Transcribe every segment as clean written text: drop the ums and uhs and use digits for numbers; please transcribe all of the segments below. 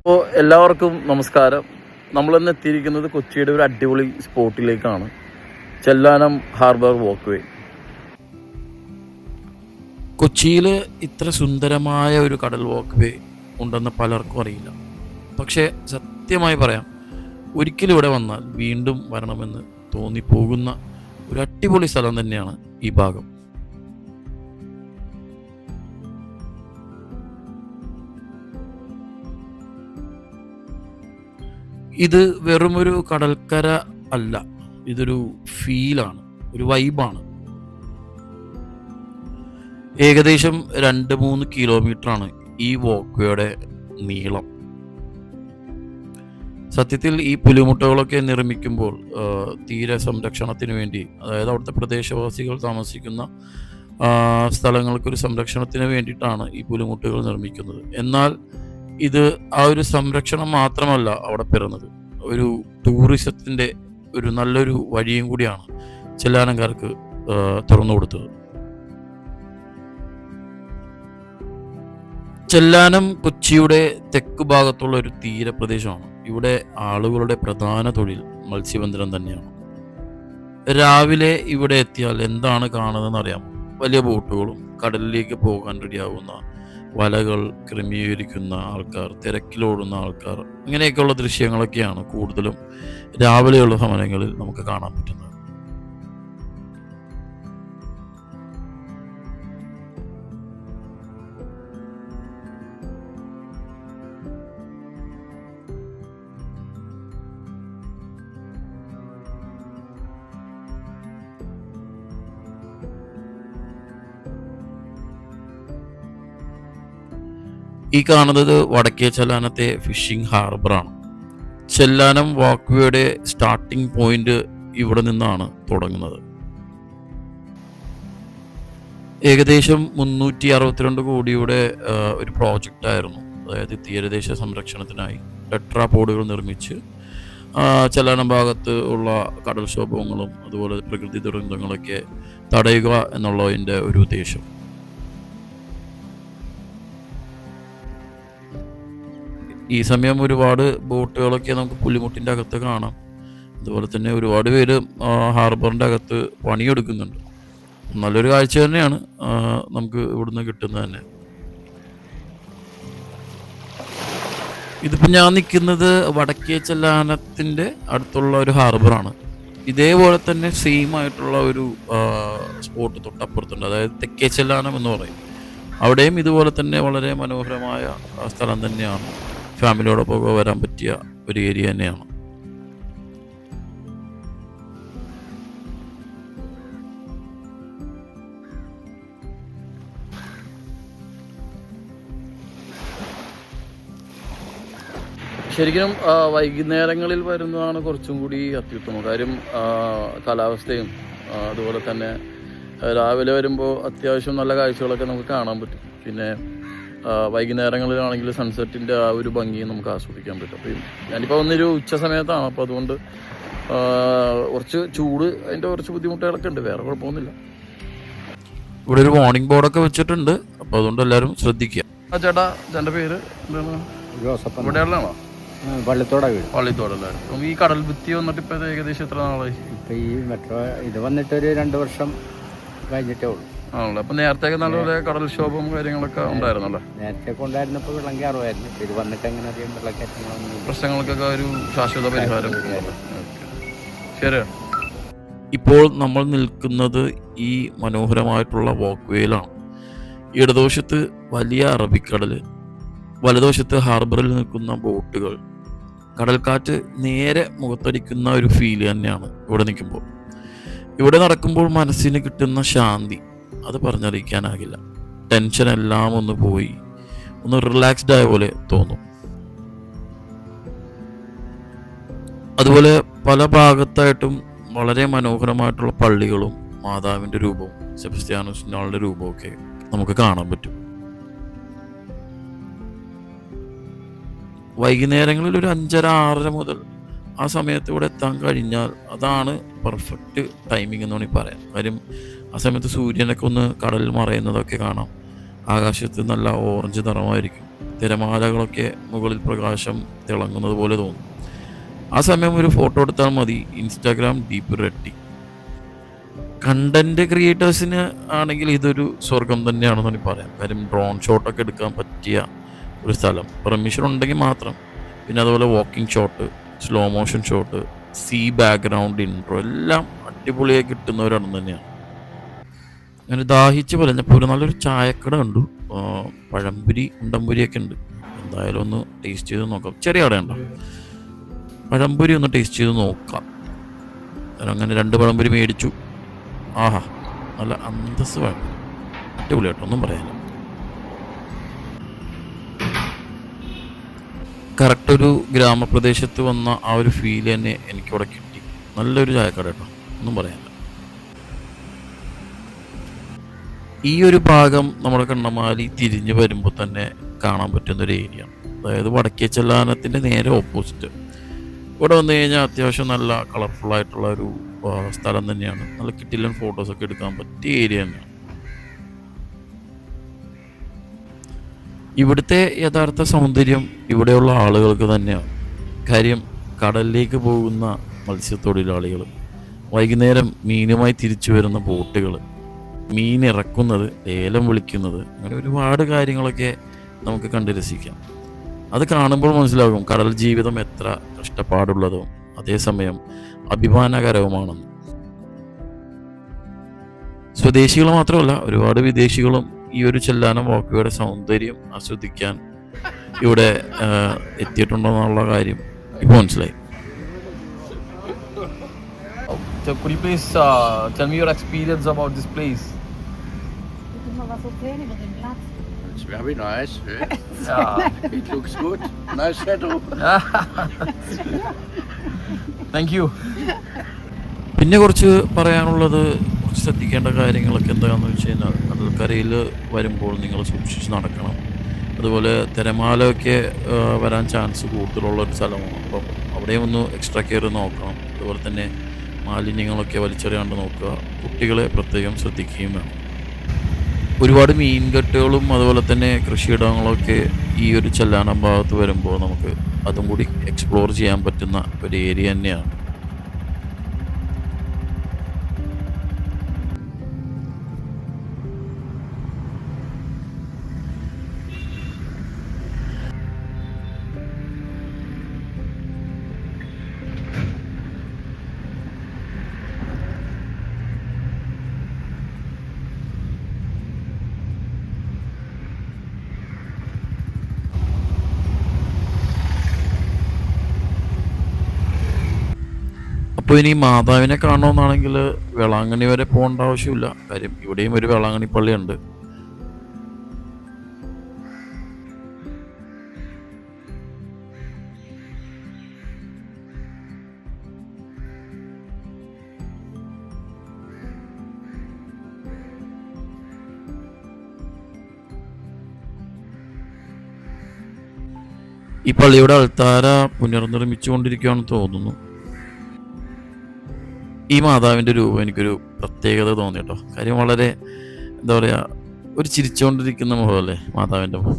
അപ്പോൾ എല്ലാവർക്കും നമസ്കാരം. നമ്മളിന്ന് എത്തിയിരിക്കുന്നത് കൊച്ചിയുടെ ഒരു അടിപൊളി സ്പോട്ടിലേക്കാണ്, ചെല്ലാനം ഹാർബർ വാക്ക് വേ. കൊച്ചിയിൽ ഇത്ര സുന്ദരമായ ഒരു കടൽ വാക്ക് വേ ഉണ്ടെന്ന് പലർക്കും അറിയില്ല. പക്ഷേ സത്യമായി പറയാം, ഒരിക്കലും ഇവിടെ വന്നാൽ വീണ്ടും വരണമെന്ന് തോന്നിപ്പോകുന്ന ഒരു അടിപൊളി സ്ഥലം തന്നെയാണ് ഈ ഭാഗം. ഇത് വെറുമൊരു കടൽക്കര അല്ല, ഇതൊരു ഫീലാണ്, ഒരു വൈബാണ്. ഏകദേശം 2-3 കിലോമീറ്ററാണ് ഈ വാക്ക് വേയുടെ നീളം. സത്യത്തിൽ ഈ പുലിമുട്ടകളൊക്കെ നിർമ്മിക്കുമ്പോൾ തീര സംരക്ഷണത്തിന് വേണ്ടി, അതായത് അവിടുത്തെ പ്രദേശവാസികൾ താമസിക്കുന്ന സ്ഥലങ്ങൾക്കൊരു സംരക്ഷണത്തിന് വേണ്ടിയിട്ടാണ് ഈ പുലിമുട്ടുകൾ നിർമ്മിക്കുന്നത്. എന്നാൽ ഇത് ആ ഒരു സംരക്ഷണം മാത്രമല്ല അവിടെ പിറന്നത്, ഒരു ടൂറിസത്തിൻ്റെ ഒരു നല്ലൊരു വഴിയും കൂടിയാണ് ചെല്ലാനംകാർക്ക് തുറന്നു കൊടുത്തത്. ചെല്ലാനം കൊച്ചിയുടെ തെക്ക് ഭാഗത്തുള്ള ഒരു തീരപ്രദേശമാണ്. ഇവിടെ ആളുകളുടെ പ്രധാന തൊഴിൽ മത്സ്യബന്ധനം തന്നെയാണ്. രാവിലെ ഇവിടെ എത്തിയാൽ എന്താണ് കാണുന്നതെന്ന് അറിയാമോ? വലിയ ബോട്ടുകളും കടലിലേക്ക് പോകാൻ റെഡിയാകുന്ന വലകൾ ക്രമീകരിക്കുന്ന ആൾക്കാർ, തിരക്കിലോടുന്ന ആൾക്കാർ, ഇങ്ങനെയൊക്കെയുള്ള ദൃശ്യങ്ങളൊക്കെയാണ് കൂടുതലും രാവിലെയുള്ള സമയങ്ങളിൽ നമുക്ക് കാണാൻ പറ്റുന്നത്. ഈ കാണുന്നത് വടക്കേ ചെല്ലാനത്തെ ഫിഷിംഗ് ഹാർബറാണ്. ചെല്ലാനം വാക്ക് വേയുടെ സ്റ്റാർട്ടിംഗ് പോയിന്റ് ഇവിടെ നിന്നാണ് തുടങ്ങുന്നത്. ഏകദേശം 362 കോടിയുടെ ഒരു പ്രോജക്റ്റ് ആയിരുന്നു. അതായത് തീരദേശ സംരക്ഷണത്തിനായി ടെട്രാപോഡുകൾ നിർമ്മിച്ച് ചെല്ലാനം ഭാഗത്ത് ഉള്ള കടൽക്ഷോഭങ്ങളും അതുപോലെ പ്രകൃതി ദുരന്തങ്ങളൊക്കെ തടയുക എന്നുള്ളതിൻ്റെ ഒരു ഉദ്ദേശം. ഈ സമയം ഒരുപാട് ബോട്ടുകളൊക്കെ നമുക്ക് പുലിമുട്ടിൻ്റെ അകത്ത് കാണാം. അതുപോലെ തന്നെ ഒരുപാട് പേര് ഹാർബറിൻ്റെ അകത്ത് പണിയെടുക്കുന്നുണ്ട്. നല്ലൊരു കാഴ്ച തന്നെയാണ് നമുക്ക് ഇവിടുന്ന് കിട്ടുന്നത് തന്നെ. ഇതിപ്പോൾ ഞാൻ നിൽക്കുന്നത് വടക്കേ ചെല്ലാനത്തിൻ്റെ അടുത്തുള്ള ഒരു ഹാർബറാണ്. ഇതേപോലെ തന്നെ സെയിം ആയിട്ടുള്ള ഒരു സ്പോട്ട് തൊട്ടപ്പുറത്തുണ്ട്, അതായത് തെക്കേ ചെല്ലാനം എന്ന് പറയും. അവിടെയും ഇതുപോലെ തന്നെ വളരെ മനോഹരമായ സ്ഥലം തന്നെയാണ്. ഫാമിലിയോടൊപ്പം വരാൻ പറ്റിയ ഒരു ഏരിയ തന്നെയാണ്. ശരിക്കും വൈകുന്നേരങ്ങളിൽ വരുന്നതാണ് കുറച്ചും കൂടി അത്യുത്തമം. കാര്യം കാലാവസ്ഥയും അതുപോലെ തന്നെ രാവിലെ വരുമ്പോൾ അത്യാവശ്യം നല്ല കാഴ്ചകളൊക്കെ നമുക്ക് കാണാൻ പറ്റും. പിന്നെ വൈകുന്നേരങ്ങളിലാണെങ്കിൽ സൺസെറ്റിൻ്റെ ആ ഒരു ഭംഗി നമുക്ക് ആസ്വദിക്കാൻ പറ്റും. അപ്പം ഞാനിപ്പോൾ വന്നൊരു ഉച്ച സമയത്താണ്, അപ്പോൾ അതുകൊണ്ട് കുറച്ച് ചൂട്, അതിൻ്റെ കുറച്ച് ബുദ്ധിമുട്ടുകളൊക്കെ ഉണ്ട്, വേറെ കുഴപ്പമൊന്നുമില്ല. ഇവിടെ ഒരു വാർണിംഗ് ബോർഡൊക്കെ വെച്ചിട്ടുണ്ട്, അപ്പോൾ അതുകൊണ്ട് എല്ലാവരും ശ്രദ്ധിക്കുക. ചേട്ടാ, ചേട്ടൻ്റെ പേര് എന്താണ്? ജോസഫ്. ഇവിടെയുള്ളതാണോ? പള്ളിത്തോട വീട്. പള്ളിത്തോടല്ലേ? അപ്പം ഈ കടൽ ഭിത്തി വന്നിട്ട് ഇപ്പോൾ ഏകദേശം എത്ര നാളായി? ഇപ്പം ഈ മെട്രോ ഇത് വന്നിട്ടൊരു 2 വർഷം കഴിഞ്ഞിട്ടേ ഉള്ളൂ. ആണല്ലോ. അപ്പം നേരത്തെ നല്ലപോലെ കടൽക്ഷോഭം കാര്യങ്ങളൊക്കെ ഉണ്ടായിരുന്നല്ലേ? നേരത്തെ കൊണ്ടായിരുന്നപ്പോൾ വെള്ളം കയറുമായിരുന്നു. ഇത് വന്നിട്ട് എങ്ങനെ അറിയാം വെള്ളക്കയറ്റങ്ങളൊന്നും പ്രശ്നങ്ങൾക്കൊക്കെ ഒരു ശാശ്വത പരിഹാരം. ശരി. ഇപ്പോൾ നമ്മൾ നിൽക്കുന്നത് ഈ മനോഹരമായിട്ടുള്ള വാക്ക് വേയിലാണ്. ഇടതുവശത്ത് വലിയ അറബിക്കടൽ, വലതുവശത്ത് ഹാർബറിൽ നിൽക്കുന്ന ബോട്ടുകൾ, കടൽക്കാറ്റ് നേരെ മുഖത്തടിക്കുന്ന ഒരു ഫീല് തന്നെയാണ് ഇവിടെ നിൽക്കുമ്പോൾ. ഇവിടെ നടക്കുമ്പോൾ മനസ്സിന് കിട്ടുന്ന ശാന്തി അത് പറഞ്ഞറിയിക്കാനാകില്ല. ടെൻഷൻ എല്ലാം ഒന്ന് പോയി ഒന്ന് റിലാക്സ്ഡ് ആയ പോലെ തോന്നും. അതുപോലെ പല ഭാഗത്തായിട്ടും വളരെ മനോഹരമായിട്ടുള്ള പള്ളികളും മാതാവിൻ്റെ രൂപവും സെബസ്ത്യാനോസിൻ്റെ രൂപവും ഒക്കെ നമുക്ക് കാണാൻ പറ്റും. വൈകുന്നേരങ്ങളിൽ ഒരു 5:30-6 മുതൽ ആ സമയത്ത് ഇവിടെ എത്താൻ കഴിഞ്ഞാൽ അതാണ് പെർഫെക്റ്റ് ടൈമിംഗ് എന്ന് വേണമെങ്കിൽ പറയാം. കാര്യം ആ സമയത്ത് സൂര്യനൊക്കെ ഒന്ന് കടലിൽ മറയുന്നതൊക്കെ കാണാം. ആകാശത്ത് നല്ല ഓറഞ്ച് നിറമായിരിക്കും. തിരമാലകളൊക്കെ മുകളിൽ പ്രകാശം തിളങ്ങുന്നത് പോലെ തോന്നും. ആ സമയം ഒരു ഫോട്ടോ എടുത്താൽ മതി, ഇൻസ്റ്റാഗ്രാം ഡീപ്പ് റെഡി. കണ്ടന്റ് ക്രിയേറ്റേഴ്സിന് ആണെങ്കിൽ ഇതൊരു സ്വർഗം തന്നെയാണെന്ന് പറയാം. കാര്യം ഡ്രോൺ ഷോട്ടൊക്കെ എടുക്കാൻ പറ്റിയ ഒരു സ്ഥലം, പെർമിഷൻ ഉണ്ടെങ്കിൽ മാത്രം. പിന്നെ അതുപോലെ walking shot, slow motion shot, sea background intro എല്ലാം അടിപൊളിയായി കിട്ടുന്നവരാണ് തന്നെയാണ്. അങ്ങനെ ദാഹിച്ച് പറഞ്ഞപ്പോൾ ഒരു നല്ലൊരു ചായക്കട കണ്ടു. പഴംപൊരി ഉണ്ടംപൊരിയൊക്കെ ഉണ്ട്. എന്തായാലും ഒന്ന് ടേസ്റ്റ് ചെയ്ത് നോക്കാം. ചെറിയ കടയുണ്ടോ, പഴംപൊരി ഒന്ന് ടേസ്റ്റ് ചെയ്ത് നോക്കാം. അങ്ങനെ 2 പഴംപൊരി മേടിച്ചു. ആഹാ, നല്ല അന്തസ് വേണം, അടിപൊളി കേട്ടോ, ഒന്നും പറയാനില്ല. കറക്റ്റ് ഒരു ഗ്രാമപ്രദേശത്ത് വന്ന ആ ഒരു ഫീൽ തന്നെ എനിക്കിവിടെ കിട്ടി. നല്ലൊരു ചായക്കട കേട്ടോ, ഒന്നും പറയാനില്ല. ഈ ഒരു ഭാഗം നമ്മുടെ കണ്ണമാലി തിരിഞ്ഞ് വരുമ്പോൾ തന്നെ കാണാൻ പറ്റുന്നൊരു ഏരിയ, അതായത് വടക്കേ ചെല്ലാനത്തിൻ്റെ നേരെ ഓപ്പോസിറ്റ്. ഇവിടെ വന്നു കഴിഞ്ഞാൽ അത്യാവശ്യം നല്ല കളർഫുള്ളായിട്ടുള്ള ഒരു സ്ഥലം തന്നെയാണ്. നല്ല കിട്ടില്ലൻ ഫോട്ടോസൊക്കെ എടുക്കാൻ പറ്റിയ ഏരിയ തന്നെയാണ്. ഇവിടുത്തെ യഥാർത്ഥ സൗന്ദര്യം ഇവിടെയുള്ള ആളുകൾക്ക് തന്നെയാണ്. കാര്യം കടലിലേക്ക് പോകുന്ന മത്സ്യത്തൊഴിലാളികൾ, വൈകുന്നേരം മീനുമായി തിരിച്ചു വരുന്ന ബോട്ടുകൾ, മീൻ ഇറക്കുന്നത്, ലേലം വിളിക്കുന്നത്, അങ്ങനെ ഒരുപാട് കാര്യങ്ങളൊക്കെ നമുക്ക് കണ്ട് രസിക്കാം. അത് കാണുമ്പോൾ മനസ്സിലാകും കടൽ ജീവിതം എത്ര കഷ്ടപ്പാടുള്ളതും അതേസമയം അഭിമാനകരവുമാണെന്ന്. സ്വദേശികൾ മാത്രമല്ല, ഒരുപാട് വിദേശികളും ഈ ഒരു ചെല്ലാനം വാക്കുകളുടെ സൗന്ദര്യം ആസ്വദിക്കാൻ ഇവിടെ എത്തിയിട്ടുണ്ടെന്നുള്ള കാര്യം ഇപ്പോൾ മനസ്സിലായി. So could you please tell me your experience about this place? It's very nice. Yeah. It looks good. Nice shadow. Thank you. പിന്നെ കുറച്ച് പറയാനുള്ളത്, കുറച്ച് ശ്രദ്ധിക്കേണ്ട കാര്യങ്ങളൊക്കെ എന്താണെന്ന് വെച്ച് കഴിഞ്ഞാൽ, കടൽക്കരയിൽ വരുമ്പോൾ നിങ്ങൾ സൂക്ഷിച്ച് നടക്കണം. അതുപോലെ തിരമാലയൊക്കെ വരാൻ ചാൻസ് കൂടുതലുള്ളൊരു സ്ഥലമാണ്. അപ്പം അവിടെയും ഒന്ന് എക്സ്ട്രാ കെയർ നോക്കണം. അതുപോലെ തന്നെ മാലിന്യങ്ങളൊക്കെ വലിച്ചെറിയാണ്ട് നോക്കുക. കുട്ടികളെ പ്രത്യേകം ശ്രദ്ധിക്കുകയും വേണം. ഒരുപാട് മീൻകെട്ടുകളും അതുപോലെ തന്നെ കൃഷിയിടങ്ങളൊക്കെ ഈ ഒരു ചെല്ലാനം ഭാഗത്ത് വരുമ്പോൾ നമുക്ക് അതും കൂടി എക്സ്പ്ലോർ ചെയ്യാൻ പറ്റുന്ന ഒരു ഏരിയ തന്നെയാണ്. അപ്പോൾ ഇനി മാതാവിനെ കാണണമെന്നാണെങ്കിൽ വേളാങ്കണ്ണി വരെ പോകേണ്ട ആവശ്യമില്ല. കാര്യം ഇവിടെയും ഒരു വേളാങ്കണ്ണി പള്ളിയുണ്ട്. ഈ പള്ളിയുടെ അൾത്താര പുനർനിർമ്മിച്ചുകൊണ്ടിരിക്കുകയാണെന്ന് തോന്നുന്നു. ഈ മാതാവിൻ്റെ രൂപം എനിക്കൊരു പ്രത്യേകത തോന്നി കേട്ടോ. കാര്യം വളരെ എന്താ പറയുക, ഒരു ചിരിച്ചുകൊണ്ടിരിക്കുന്ന മുഖമല്ലേ മാതാവിൻ്റെ മുഖം.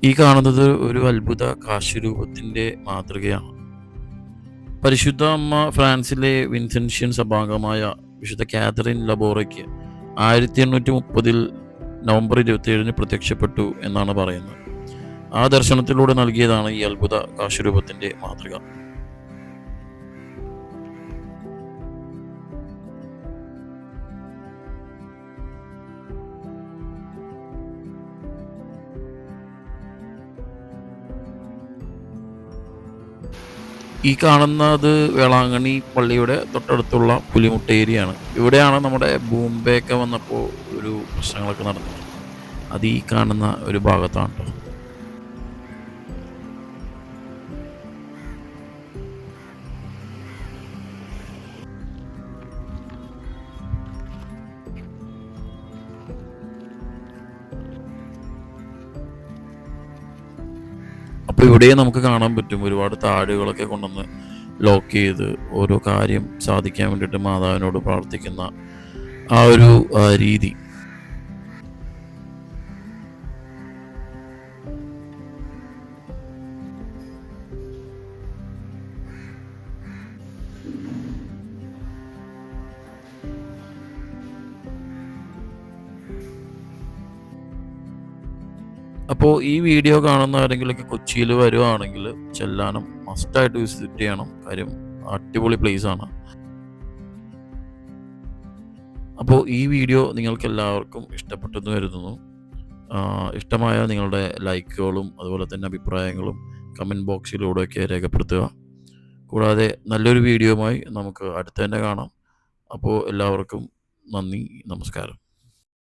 ഈ കാണുന്നത് ഒരു അത്ഭുത കാശുരൂപത്തിൻ്റെ മാതൃകയാണ്. പരിശുദ്ധ അമ്മ ഫ്രാൻസിലെ വിൻസെൻഷ്യൻ സഭാംഗമായ വിശുദ്ധ കാതറിൻ ലബോറയ്ക്ക് 1830 നവംബർ 27 പ്രത്യക്ഷപ്പെട്ടു എന്നാണ് പറയുന്നത്. ആ ദർശനത്തിലൂടെ നൽകിയതാണ് ഈ അത്ഭുത കാശുരൂപത്തിൻ്റെ മാതൃക. ഈ കാണുന്നത് വേളാങ്കണ്ണി പള്ളിയുടെ തൊട്ടടുത്തുള്ള പുലിമുട്ട ഏരിയയാണ്. ഇവിടെയാണ് നമ്മുടെ ബൂംബെയൊക്കെ വന്നപ്പോൾ ഒരു പ്രശ്നങ്ങളൊക്കെ നടന്നത്. അത് ഈ കാണുന്ന ഒരു ഭാഗത്താണ് കേട്ടോ. അപ്പോൾ ഇവിടെ നമുക്ക് കാണാൻ പറ്റും ഒരുപാട് താടുകളൊക്കെ കൊണ്ടുവന്ന് ലോക്ക് ചെയ്ത് ഓരോ കാര്യം സാധിക്കാൻ വേണ്ടിയിട്ട് മാതാവിനോട് പ്രാർത്ഥിക്കുന്ന ആ ഒരു രീതി. അപ്പോൾ ഈ വീഡിയോ കാണുന്ന ആരെങ്കിലുമൊക്കെ കൊച്ചിയിൽ വരുവാണെങ്കിൽ ചെല്ലാനം മസ്റ്റായിട്ട് വിസിറ്റ് ചെയ്യണം. കാര്യം അടിപൊളി പ്ലേസ് ആണ്. അപ്പോൾ ഈ വീഡിയോ നിങ്ങൾക്ക് എല്ലാവർക്കും ഇഷ്ടപ്പെട്ടെന്ന് കരുതുന്നു. ഇഷ്ടമായ നിങ്ങളുടെ ലൈക്കുകളും അതുപോലെ തന്നെ അഭിപ്രായങ്ങളും കമൻറ്റ് ബോക്സിലൂടെയൊക്കെ രേഖപ്പെടുത്തുക. കൂടാതെ നല്ലൊരു വീഡിയോയുമായി നമുക്ക് അടുത്ത് തന്നെ കാണാം. അപ്പോൾ എല്ലാവർക്കും നന്ദി, നമസ്കാരം.